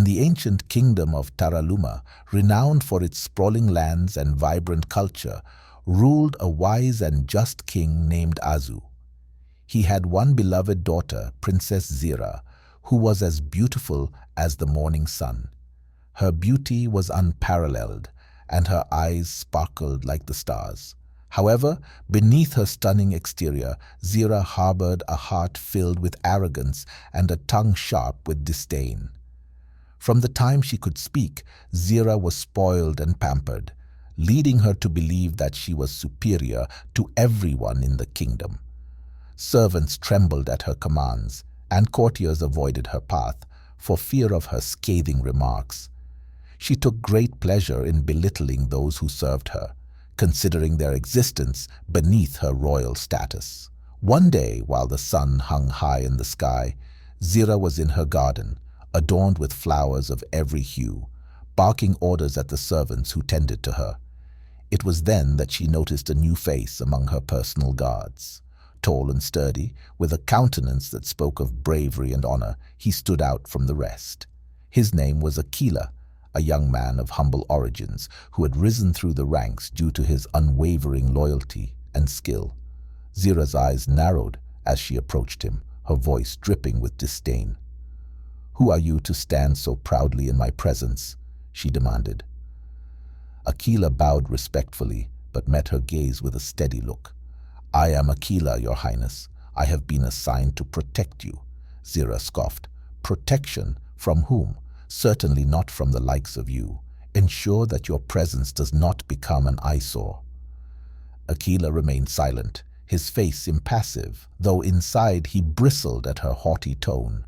the ancient kingdom of Taraluma, renowned for its sprawling lands and vibrant culture, ruled a wise and just king named Azu. He had one beloved daughter, Princess Zira, who was as beautiful as the morning sun. Her beauty was unparalleled, and her eyes sparkled like the stars. However, beneath her stunning exterior, Zira harbored a heart filled with arrogance and a tongue sharp with disdain. From the time she could speak, Zira was spoiled and pampered, leading her to believe that she was superior to everyone in the kingdom. Servants trembled at her commands, and courtiers avoided her path for fear of her scathing remarks. She took great pleasure in belittling those who served her, considering their existence beneath her royal status. One day, while the sun hung high in the sky, Zira was in her garden, adorned with flowers of every hue, barking orders at the servants who tended to her. It was then that she noticed a new face among her personal guards. Tall and sturdy, with a countenance that spoke of bravery and honor, he stood out from the rest. His name was Akila, a young man of humble origins who had risen through the ranks due to his unwavering loyalty and skill. Zira's eyes narrowed as she approached him, her voice dripping with disdain. "Who are you to stand so proudly in my presence?" she demanded. Akila bowed respectfully, but met her gaze with a steady look. "I am Akila, Your Highness. I have been assigned to protect you," Zira scoffed. "Protection? From whom? Certainly not from the likes of you. Ensure that your presence does not become an eyesore." Akila remained silent, his face impassive, though inside he bristled at her haughty tone.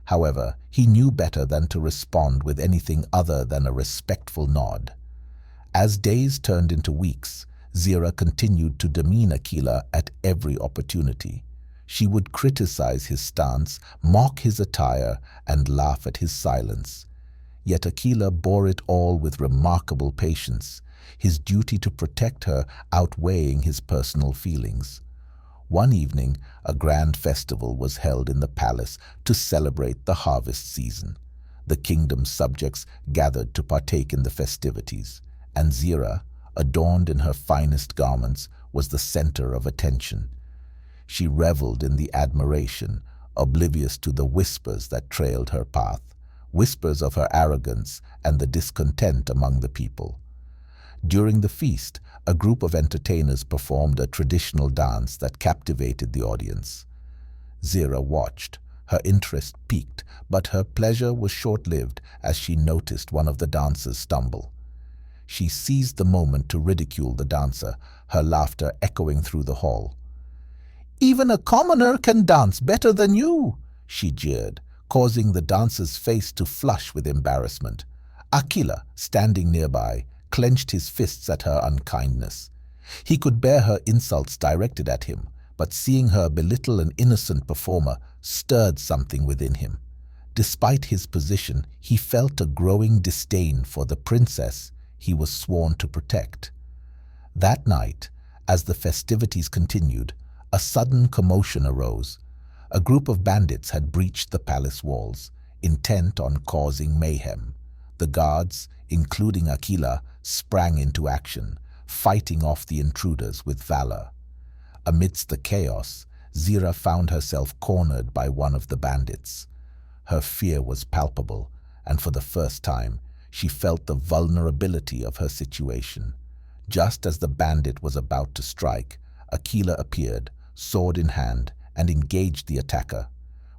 However, he knew better than to respond with anything other than a respectful nod. As days turned into weeks, Zira continued to demean Akila at every opportunity. She would criticize his stance, mock his attire, and laugh at his silence. Yet Akila bore it all with remarkable patience, his duty to protect her outweighing his personal feelings. One evening, a grand festival was held in the palace to celebrate the harvest season. The kingdom's subjects gathered to partake in the festivities, and Zira, adorned in her finest garments, was the center of attention. She reveled in the admiration, oblivious to the whispers that trailed her path, whispers of her arrogance and the discontent among the people. During the feast, a group of entertainers performed a traditional dance that captivated the audience. Zira watched, her interest piqued, but her pleasure was short-lived as she noticed one of the dancers stumble. She seized the moment to ridicule the dancer, her laughter echoing through the hall. "Even a commoner can dance better than you," she jeered, causing the dancer's face to flush with embarrassment. Akila, standing nearby, clenched his fists at her unkindness. He could bear her insults directed at him, but seeing her belittle an innocent performer stirred something within him. Despite his position, he felt a growing disdain for the princess he was sworn to protect. That night, as the festivities continued, a sudden commotion arose. A group of bandits had breached the palace walls, intent on causing mayhem. The guards, including Akila, sprang into action, fighting off the intruders with valor. Amidst the chaos, Zira found herself cornered by one of the bandits. Her fear was palpable, and for the first time, she felt the vulnerability of her situation. Just as the bandit was about to strike, Akila appeared, sword in hand, and engaged the attacker.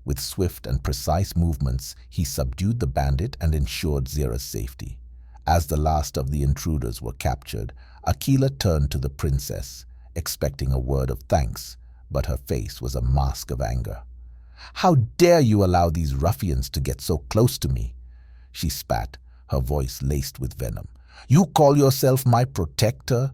With swift and precise movements, he subdued the bandit and ensured Zira's safety. As the last of the intruders were captured, Akila turned to the princess, expecting a word of thanks, but her face was a mask of anger. "How dare you allow these ruffians to get so close to me?" she spat, her voice laced with venom. "You call yourself my protector?"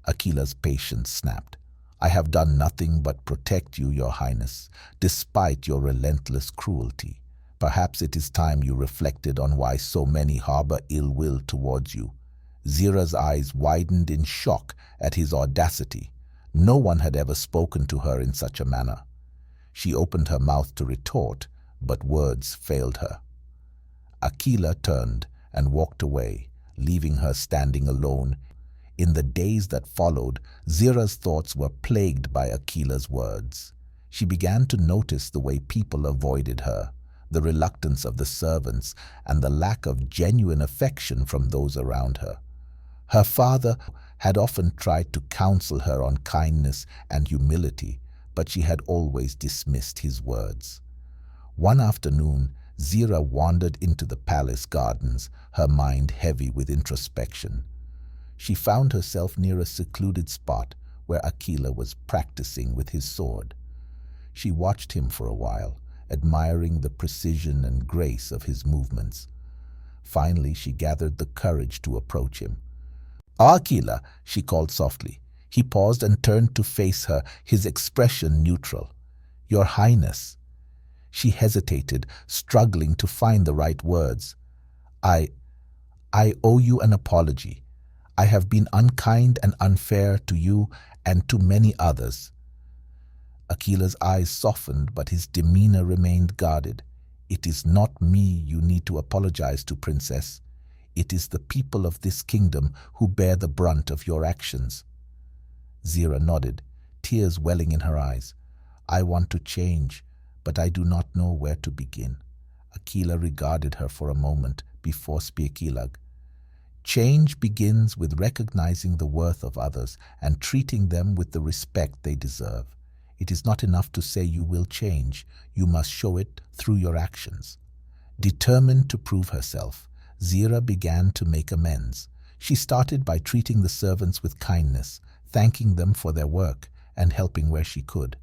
Akila's patience snapped. "I have done nothing but protect you, Your Highness, despite your relentless cruelty. Perhaps it is time you reflected on why so many harbor ill will towards you." Zira's eyes widened in shock at his audacity. No one had ever spoken to her in such a manner. She opened her mouth to retort, but words failed her. Akila turned and walked away, leaving her standing alone. In the days that followed, Zira's thoughts were plagued by Akila's words. She began to notice the way people avoided her, the reluctance of the servants, and the lack of genuine affection from those around her. Her father had often tried to counsel her on kindness and humility, but she had always dismissed his words. One afternoon, Zira wandered into the palace gardens, her mind heavy with introspection. She found herself near a secluded spot where Akila was practicing with his sword. She watched him for a while, admiring the precision and grace of his movements. Finally, she gathered the courage to approach him. "Akila," she called softly. He paused and turned to face her, his expression neutral. "Your Highness." She hesitated, struggling to find the right words. I owe you an apology. I have been unkind and unfair to you and to many others." Akila's eyes softened, but his demeanor remained guarded. "It is not me you need to apologize to, Princess. It is the people of this kingdom who bear the brunt of your actions." Zira nodded, tears welling in her eyes. "I want to change, but I do not know where to begin." Akila regarded her for a moment before speaking. "Change begins with recognizing the worth of others and treating them with the respect they deserve. It is not enough to say you will change, you must show it through your actions." Determined to prove herself, Zira began to make amends. She started by treating the servants with kindness, thanking them for their work and helping where she could.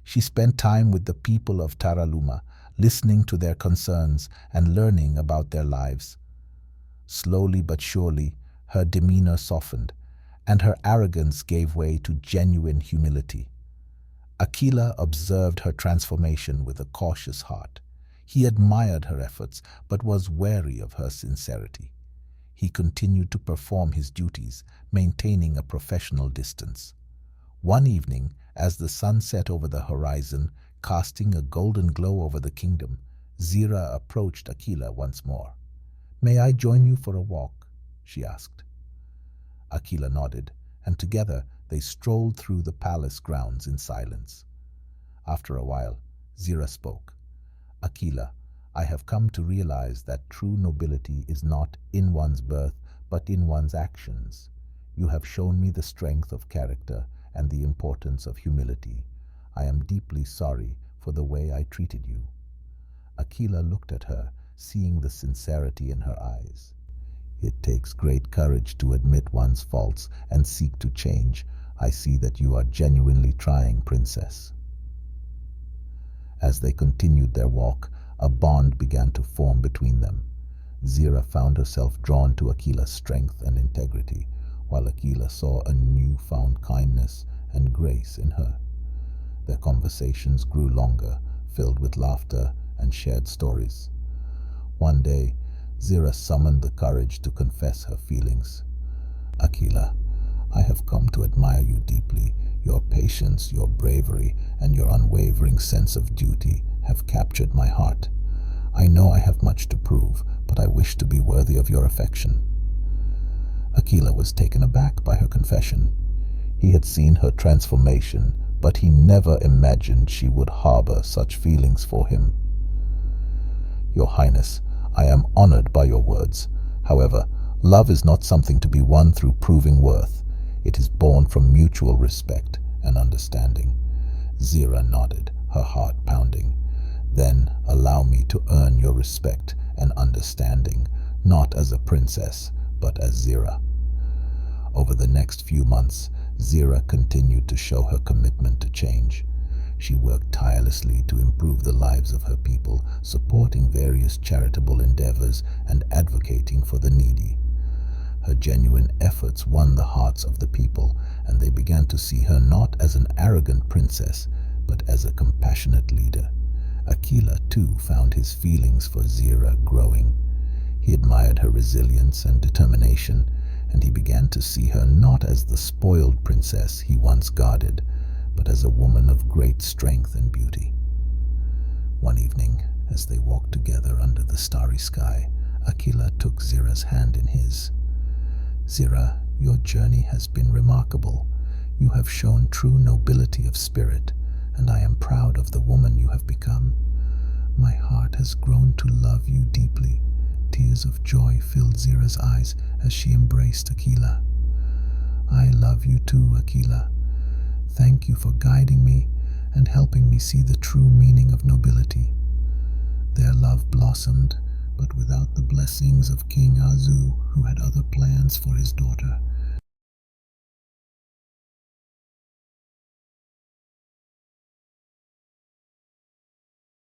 She spent time with the people of Taraluma, listening to their concerns and learning about their lives. Slowly but surely, her demeanor softened, and her arrogance gave way to genuine humility. Akila observed her transformation with a cautious heart. He admired her efforts, but was wary of her sincerity. He continued to perform his duties, maintaining a professional distance. One evening, as the sun set over the horizon, casting a golden glow over the kingdom, Zira approached Akila once more. "May I join you for a walk?" she asked. Akila nodded, and together they strolled through the palace grounds in silence. After a while, Zira spoke. "Akila, I have come to realize that true nobility is not in one's birth, but in one's actions. You have shown me the strength of character and the importance of humility. I am deeply sorry for the way I treated you." Akila looked at her, seeing the sincerity in her eyes. "It takes great courage to admit one's faults and seek to change. I see that you are genuinely trying, Princess." As they continued their walk, a bond began to form between them. Zira found herself drawn to Akila's strength and integrity, while Akila saw a newfound kindness and grace in her. Their conversations grew longer, filled with laughter and shared stories. One day, Zira summoned the courage to confess her feelings. "Akila, I have come to admire you deeply. Your patience, your bravery, and your unwavering sense of duty have captured my heart. I know I have much to prove, but I wish to be worthy of your affection." Akila was taken aback by her confession. He had seen her transformation, but he never imagined she would harbor such feelings for him. "Your Highness, I am honored by your words. However, love is not something to be won through proving worth. It is born from mutual respect and understanding." Zira nodded, her heart pounding. "Then allow me to earn your respect and understanding, not as a princess, but as Zira." Over the next few months, Zira continued to show her commitment to change. She worked tirelessly to improve the lives of her people, supporting various charitable endeavors and advocating for the needy. Her genuine efforts won the hearts of the people, and they began to see her not as an arrogant princess, but as a compassionate leader. Akila, too, found his feelings for Zira growing. He admired her resilience and determination, and he began to see her not as the spoiled princess he once guarded, but as a woman of great strength and beauty. One evening, As they walked together under the starry sky, Akila took Zira's hand in his. "Zira, your journey has been remarkable. You have shown true nobility of spirit, and I am proud of the woman you have become. My heart has grown to love you deeply." Tears of joy filled Zira's eyes as she embraced Akila. "I love you too, Akila. Thank you for guiding me and helping me see the true meaning of nobility." Their love blossomed, but without the blessings of King Azu, who had other plans for his daughter.